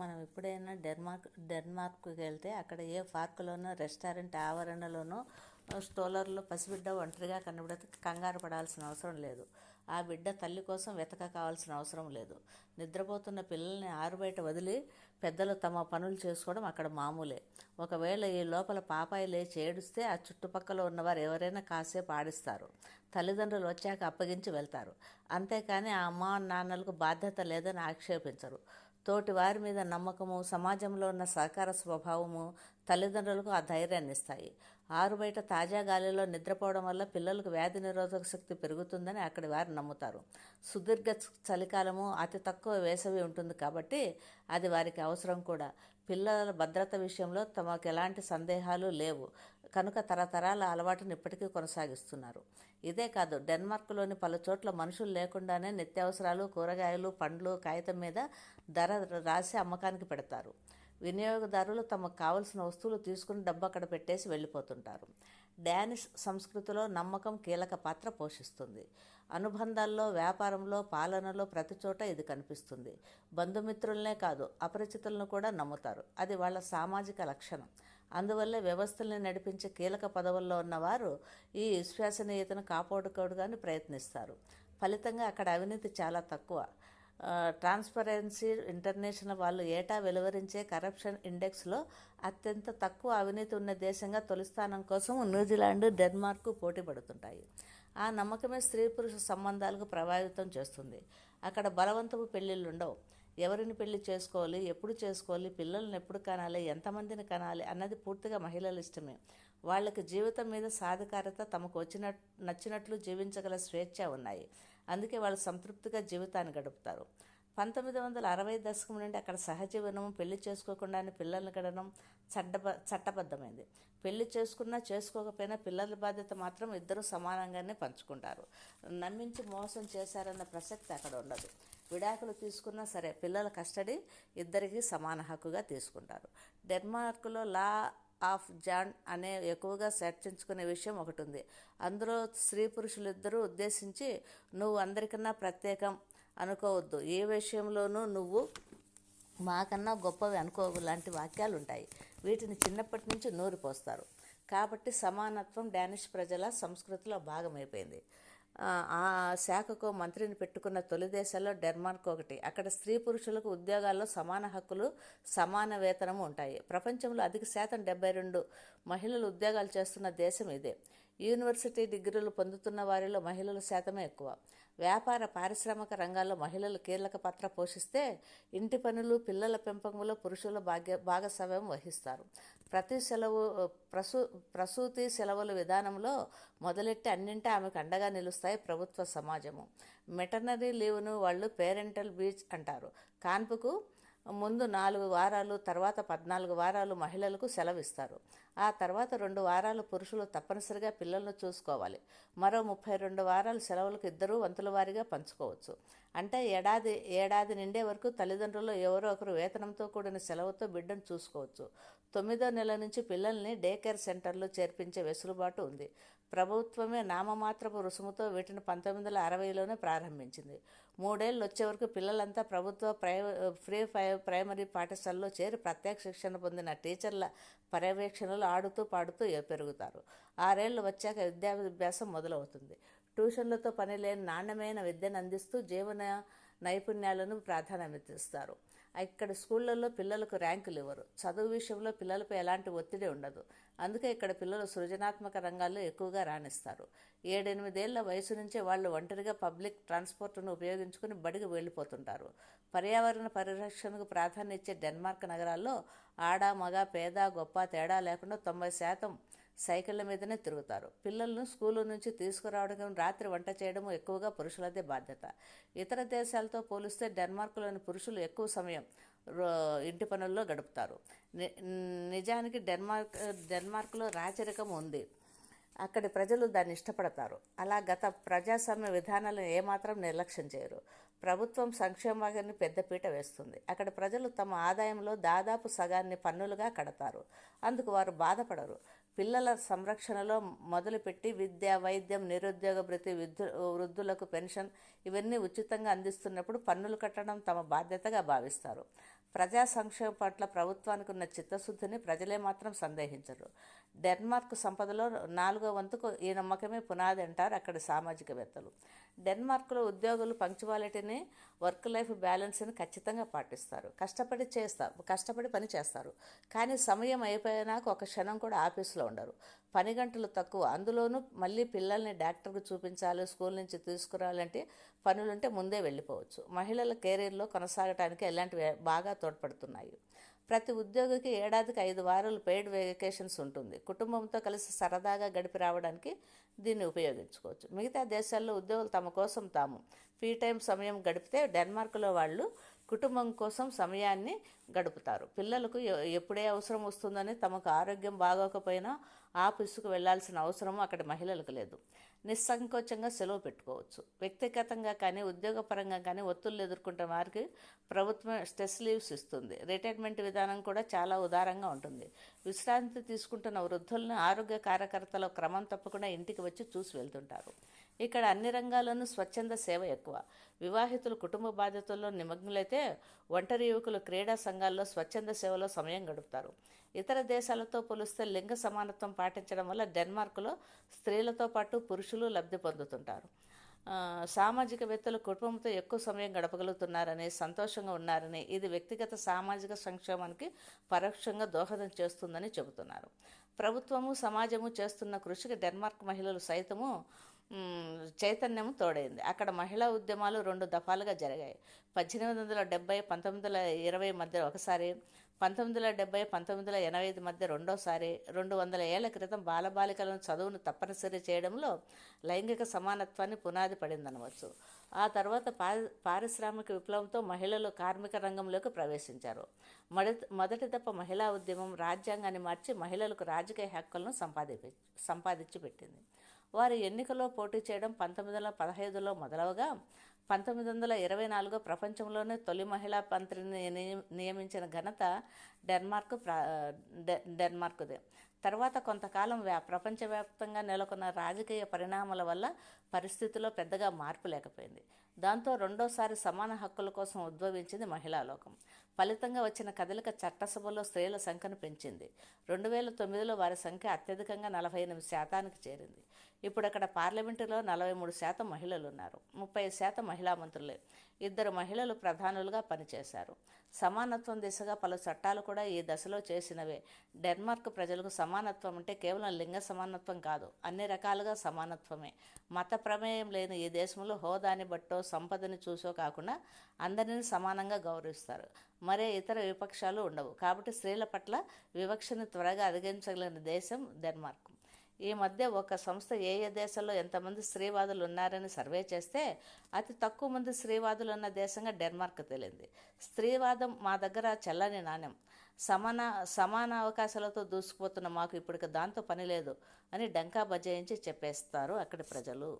మనం ఎప్పుడైనా డెన్మార్క్కి వెళ్తే అక్కడ ఏ పార్కులోనో రెస్టారెంట్ ఆవరణలోనో స్ట్రోలర్లో పసిబిడ్డ ఒంటరిగా కనబడితే కంగారు పడాల్సిన అవసరం లేదు. ఆ బిడ్డ తల్లి కోసం కావాల్సిన అవసరం లేదు. నిద్రపోతున్న పిల్లల్ని ఆరుబయట వదిలి పెద్దలు తమ పనులు చేసుకోవడం అక్కడ మామూలే. ఒకవేళ ఈ లోపల పాపాయి లేచి ఏడుస్తే ఆ చుట్టుపక్కల ఉన్నవారు ఎవరైనా కాసేపు ఆడిస్తారు. తల్లిదండ్రులు వచ్చాక అప్పగించి వెళ్తారు. అంతేకాని ఆ అమ్మ నాన్నలకు బాధ్యత లేదని ఆక్షేపించరు. తోటి వారి మీద నమ్మకము, సమాజంలో ఉన్న సహకార స్వభావము తల్లిదండ్రులకు ఆ ధైర్యాన్ని ఇస్తాయి. ఆరుబయట తాజా గాలిలో నిద్రపోవడం వల్ల పిల్లలకు వ్యాధి నిరోధక శక్తి పెరుగుతుందని అక్కడి వారు నమ్ముతారు. సుదీర్ఘ చలికాలము, అతి తక్కువ వేసవి ఉంటుంది కాబట్టి అది వారికి అవసరం కూడా. పిల్లల భద్రత విషయంలో తమకు ఎలాంటి సందేహాలు లేవు కనుక తరతరాల అలవాటును ఇప్పటికీ కొనసాగిస్తున్నారు. ఇదే కాదు, డెన్మార్క్లోని పలు చోట్ల మనుషులు లేకుండానే నిత్యావసరాలు, కూరగాయలు, పండ్లు కాగితం మీద ధర రాసి అమ్మకానికి పెడతారు. వినియోగదారులు తమకు కావలసిన వస్తువులు తీసుకుని డబ్బు అక్కడ పెట్టేసి వెళ్ళిపోతుంటారు. డానిష్ సంస్కృతిలో నమ్మకం కీలక పాత్ర పోషిస్తుంది. అనుబంధాల్లో, వ్యాపారంలో, పాలనలో ప్రతి చోట ఇది కనిపిస్తుంది. బంధుమిత్రులనే కాదు, అపరిచితులను కూడా నమ్ముతారు. అది వాళ్ళ సామాజిక లక్షణం. అందువల్లే వ్యవస్థల్ని నడిపించే కీలక పదవుల్లో ఉన్నవారు ఈ విశ్వసనీయతను కాపాడుకోవడానికి ప్రయత్నిస్తారు. ఫలితంగా అక్కడ అవినీతి చాలా తక్కువ. ట్రాన్స్పరెన్సీ ఇంటర్నేషనల్ వాళ్ళు ఏటా వెలువరించే కరప్షన్ ఇండెక్స్లో అత్యంత తక్కువ అవినీతి ఉన్న దేశంగా తొలి స్థానం కోసం న్యూజిలాండ్, డెన్మార్క్ పోటీ పడుతుంటాయి. ఆ నమ్మకమే స్త్రీ పురుష సంబంధాలకు ప్రభావితం చేస్తుంది. అక్కడ బలవంతపు పెళ్ళిళ్ళు ఉండవు. ఎవరిని పెళ్లి చేసుకోవాలి, ఎప్పుడు చేసుకోవాలి, పిల్లల్ని ఎప్పుడు కనాలి, ఎంతమందిని కనాలి అన్నది పూర్తిగా మహిళల ఇష్టమే. వాళ్ళకి జీవితం మీద సాధికారత, తమకు నచ్చినట్లు జీవించగల స్వేచ్ఛ ఉన్నాయి. అందుకే వాళ్ళు సంతృప్తిగా జీవితాన్ని గడుపుతారు. 1960 దశకం నుండి అక్కడ సహజీవనం, పెళ్లి చేసుకోకుండానే పిల్లల్ని కనడం చట్టబద్ధమైంది. పెళ్లి చేసుకున్నా చేసుకోకపోయినా పిల్లల బాధ్యత మాత్రం ఇద్దరూ సమానంగానే పంచుకుంటారు. నమ్మించి మోసం చేశారన్న ప్రసక్తి అక్కడ ఉండదు. విడాకులు తీసుకున్నా సరే పిల్లల కస్టడీ ఇద్దరికీ సమాన హక్కుగా తీసుకుంటారు. డెన్మార్క్లో లా ఆఫ్ జాన్ అనే ఎక్కువగా చర్చించుకునే విషయం ఒకటి ఉంది. అందులో స్త్రీ పురుషులిద్దరూ ఉద్దేశించి నువ్వు అందరికన్నా ప్రత్యేకం అనుకోవద్దు, ఏ విషయంలోనూ నువ్వు మాకన్నా గొప్పవి అనుకోవు లాంటి వాక్యాలు ఉంటాయి. వీటిని చిన్నప్పటి నుంచి నూరిపోస్తారు. కాబట్టి సమానత్వం డానిష్ ప్రజల సంస్కృతిలో భాగమైపోయింది. ఆ శాఖకు మంత్రిని పెట్టుకున్న తొలి దేశాల్లో డెన్మార్క్ ఒకటి. అక్కడ స్త్రీ పురుషులకు ఉద్యోగాల్లో సమాన హక్కులు, సమాన వేతనము ఉంటాయి. ప్రపంచంలో అధిక శాతం 72 మహిళలు ఉద్యోగాలు చేస్తున్న దేశం ఇదే. యూనివర్సిటీ డిగ్రీలు పొందుతున్న వారిలో మహిళల శాతమే ఎక్కువ. వ్యాపార, పారిశ్రామిక రంగాల్లో మహిళలు కీలక పాత్ర పోషిస్తే ఇంటి పనులు, పిల్లల పెంపకంలో పురుషుల భాగస్వామ్యం వహిస్తారు. ప్రసూతి సెలవుల విధానంలో మొదలెట్టి అన్నింటా ఆమెకు అండగా నిలుస్తాయి ప్రభుత్వ, సమాజము. మెటర్నరీ లీవ్ను వాళ్ళు పేరెంటల్ లీవ్ అంటారు. కాన్పుకు ముందు 4 వారాలు, తర్వాత 14 వారాలు మహిళలకు సెలవిస్తారు. ఆ తర్వాత 2 వారాలు పురుషులు తప్పనిసరిగా పిల్లలను చూసుకోవాలి. మరో 32 వారాల సెలవులకు ఇద్దరూ వంతుల వారీగా పంచుకోవచ్చు. అంటే ఏడాది నిండే వరకు తల్లిదండ్రులు ఎవరో ఒకరు వేతనంతో కూడిన సెలవుతో బిడ్డను చూసుకోవచ్చు. 9వ నెల నుంచి పిల్లల్ని డే కేర్ సెంటర్లో చేర్పించే వెసులుబాటు ఉంది. ప్రభుత్వమే నామమాత్రపు రుసుముతో వీటిని 1960లోనే ప్రారంభించింది. 3 ఏళ్ళు వచ్చే వరకు పిల్లలంతా ప్రభుత్వ ఫ్రీ ప్రైమరీ పాఠశాలలో చేరి ప్రత్యేక శిక్షణ పొందిన టీచర్ల పర్యవేక్షణలు ఆడుతూ పాడుతూ పెరుగుతారు. 6 ఏళ్ళు వచ్చాక విద్యాభ్యాసం మొదలవుతుంది. ట్యూషన్లతో పని లేని నాణ్యమైన విద్యను అందిస్తూ జీవన నైపుణ్యాలను ప్రాధాన్యమిస్తారు. ఇక్కడ స్కూళ్ళల్లో పిల్లలకు ర్యాంకులు ఇవ్వరు. చదువు విషయంలో పిల్లలపై ఎలాంటి ఒత్తిడి ఉండదు. అందుకే ఇక్కడ పిల్లలు సృజనాత్మక రంగాల్లో ఎక్కువగా రాణిస్తారు. 7-8 ఏళ్ల వయసు నుంచే వాళ్ళు ఒంటరిగా పబ్లిక్ ట్రాన్స్పోర్ట్ను ఉపయోగించుకుని బడికి వెళ్ళిపోతుంటారు. పర్యావరణ పరిరక్షణకు ప్రాధాన్యత ఇచ్చే డెన్మార్క్ నగరాల్లో ఆడ, మగ, పేద, గొప్ప తేడా లేకుండా 90% సైకిళ్ల మీదనే తిరుగుతారు. పిల్లలను స్కూలు నుంచి తీసుకురావడం, రాత్రి వంట చేయడం ఎక్కువగా పురుషులదే బాధ్యత. ఇతర దేశాలతో పోలిస్తే డెన్మార్క్లోని పురుషులు ఎక్కువ సమయం ఇంటి పనుల్లో గడుపుతారు. నిజానికి డెన్మార్క్లో రాచరికం ఉంది. అక్కడి ప్రజలు దాన్ని ఇష్టపడతారు. అలా గత ప్రజాస్వామ్య విధానాలను ఏమాత్రం నిర్లక్ష్యం చేయరు. ప్రభుత్వం సంక్షేమాన్ని పెద్దపీట వేస్తుంది. అక్కడ ప్రజలు తమ ఆదాయంలో దాదాపు సగాన్ని పన్నులుగా కడతారు. అందుకు వారు బాధపడరు. పిల్లల సంరక్షణలో మొదలుపెట్టి విద్య, వైద్యం, నిరుద్యోగ భృతి, వృద్ధులకు పెన్షన్ ఇవన్నీ ఉచితంగా అందిస్తున్నప్పుడు పన్నులు కట్టడం తమ బాధ్యతగా భావిస్తారు. ప్రజా సంక్షేమం పట్ల ప్రభుత్వానికి ఉన్న చిత్తశుద్ధిని ప్రజలే మాత్రం సందేహించరు. డెన్మార్క్ సంపదలో 4వ వంతుకు ఈ నమ్మకమే పునాది అంటారు అక్కడి సామాజికవేత్తలు. డెన్మార్క్లో ఉద్యోగులు పంక్చువాలిటీని, వర్క్ లైఫ్ బ్యాలెన్స్ని ఖచ్చితంగా పాటిస్తారు. కష్టపడి పని చేస్తారు. కానీ సమయం అయిపోయినాక ఒక క్షణం కూడా ఆఫీసులో ఉండరు. పని గంటలు తక్కువ. అందులోనూ మళ్ళీ పిల్లల్ని డాక్టర్కి చూపించాలి, స్కూల్ నుంచి తీసుకురావాలంటే పనులుంటే ముందే వెళ్ళిపోవచ్చు. మహిళల కెరీర్లో కొనసాగడానికి ఇలాంటివి బాగా తోడ్పడుతున్నాయి. ప్రతి ఉద్యోగికి ఏడాదికి 5 వారాలు పెయిడ్ వెకేషన్స్ ఉంటుంది. కుటుంబంతో కలిసి సరదాగా గడిపి రావడానికి దీన్ని ఉపయోగించుకోవచ్చు. మిగతా దేశాల్లో ఉద్యోగులు తమ కోసం తాము ఫ్రీ టైం సమయం గడిపితే డెన్మార్క్లో వాళ్ళు కుటుంబం కోసం సమయాన్ని గడుపుతారు. పిల్లలకు ఎప్పుడే అవసరం వస్తుందని తమకు ఆరోగ్యం బాగోకపోయినా ఆఫీసుకు వెళ్లాల్సిన అవసరం అక్కడి మహిళలకు లేదు. నిస్సంకోచంగా సెలవు పెట్టుకోవచ్చు. వ్యక్తిగతంగా కానీ ఉద్యోగపరంగా కానీ ఒత్తిళ్లు ఎదుర్కొంటున్న వారికి ప్రభుత్వం స్ట్రెస్ లీవ్స్ ఇస్తుంది. రిటైర్మెంట్ విధానం కూడా చాలా ఉదారంగా ఉంటుంది. విశ్రాంతి తీసుకుంటున్న వృద్ధులను ఆరోగ్య కార్యకర్తలు క్రమం తప్పకుండా ఇంటికి వచ్చి చూసి వెళ్తుంటారు. ఇక్కడ అన్ని రంగాల్లోనూ స్వచ్ఛంద సేవ ఎక్కువ. వివాహితులు కుటుంబ బాధ్యతల్లో నిమగ్నులైతే ఒంటరి యువకులు క్రీడా సంఘాల్లో స్వచ్ఛంద సేవలో సమయం గడుపుతారు. ఇతర దేశాలతో పోలిస్తే లింగ సమానత్వం పాటించడం వల్ల డెన్మార్క్లో స్త్రీలతో పాటు పురుషులు లబ్ధి పొందుతుంటారు. సామాజికవేత్తలు కుటుంబంతో ఎక్కువ సమయం గడపగలుగుతున్నారని, సంతోషంగా ఉన్నారని, ఇది వ్యక్తిగత సామాజిక సంక్షేమానికి పరోక్షంగా దోహదం చేస్తుందని చెబుతున్నారు. ప్రభుత్వము సమాజము చేస్తున్న కృషికి డెన్మార్క్ మహిళలు సైతము చైతన్యం తోడైంది. అక్కడ మహిళా ఉద్యమాలు 2 దఫాలుగా జరిగాయి. 1870, 1920 మధ్య ఒకసారి, 1970, 1985 మధ్య రెండోసారి. 200 ఏళ్ల క్రితం బాలబాలికలను చదువును తప్పనిసరి చేయడంలో లైంగిక సమానత్వాన్ని పునాది పడిందనవచ్చు. ఆ తర్వాత పారిశ్రామిక విప్లవంతో మహిళలు కార్మిక రంగంలోకి ప్రవేశించారు. మొదటి దఫా మహిళా ఉద్యమం రాజ్యాంగాన్ని మార్చి మహిళలకు రాజకీయ హక్కులను సంపాదించి పెట్టింది. వారు ఎన్నికల్లో పోటీ చేయడం 1915లో మొదలవగా 1924 ప్రపంచంలోనే తొలి మహిళా మంత్రిని నియమించిన ఘనత డెన్మార్క్దే. తర్వాత కొంతకాలం ప్రపంచవ్యాప్తంగా నెలకొన్న రాజకీయ పరిణామాల వల్ల పరిస్థితిలో పెద్దగా మార్పు లేకపోయింది. దాంతో రెండోసారి సమాన హక్కుల కోసం ఉద్భవించింది మహిళా లోకం. ఫలితంగా వచ్చిన కదలిక చట్టసభలో స్త్రీల సంఖ్యను పెంచింది. 2009లో వారి సంఖ్య అత్యధికంగా 48% చేరింది. ఇప్పుడు అక్కడ పార్లమెంటులో 43% మహిళలు ఉన్నారు. 30% మహిళా మంత్రులే. 2 మహిళలు ప్రధానులుగా పనిచేశారు. సమానత్వం దిశగా పలు చట్టాలు కూడా ఈ దశలో చేసినవే. డెన్మార్క్ ప్రజలకు సమానత్వం అంటే కేవలం లింగ సమానత్వం కాదు, అన్ని రకాలుగా సమానత్వమే. మత ప్రమేయం లేని ఈ దేశంలో హోదాని బట్టో సంపదని చూసో కాకుండా అందరినీ సమానంగా గౌరవిస్తారు. మరే ఇతర విపక్షాలు ఉండవు. కాబట్టి స్త్రీల పట్ల వివక్షను త్వరగా అధిగమించగలిగిన దేశం డెన్మార్క్. ఈ మధ్య ఒక సంస్థ ఏ దేశాల్లో ఎంతమంది స్త్రీవాదులు ఉన్నారని సర్వే చేస్తే అతి తక్కువ మంది స్త్రీవాదులు ఉన్న దేశంగా డెన్మార్క్ తేలింది. స్త్రీవాదం మా దగ్గర చెల్లని నాణ్యం, సమాన అవకాశాలతో దూసుకుపోతున్న మాకు ఇప్పటికి దాంతో పని లేదు అని డంకా బజాయించి చెప్పేస్తారు అక్కడి ప్రజలు.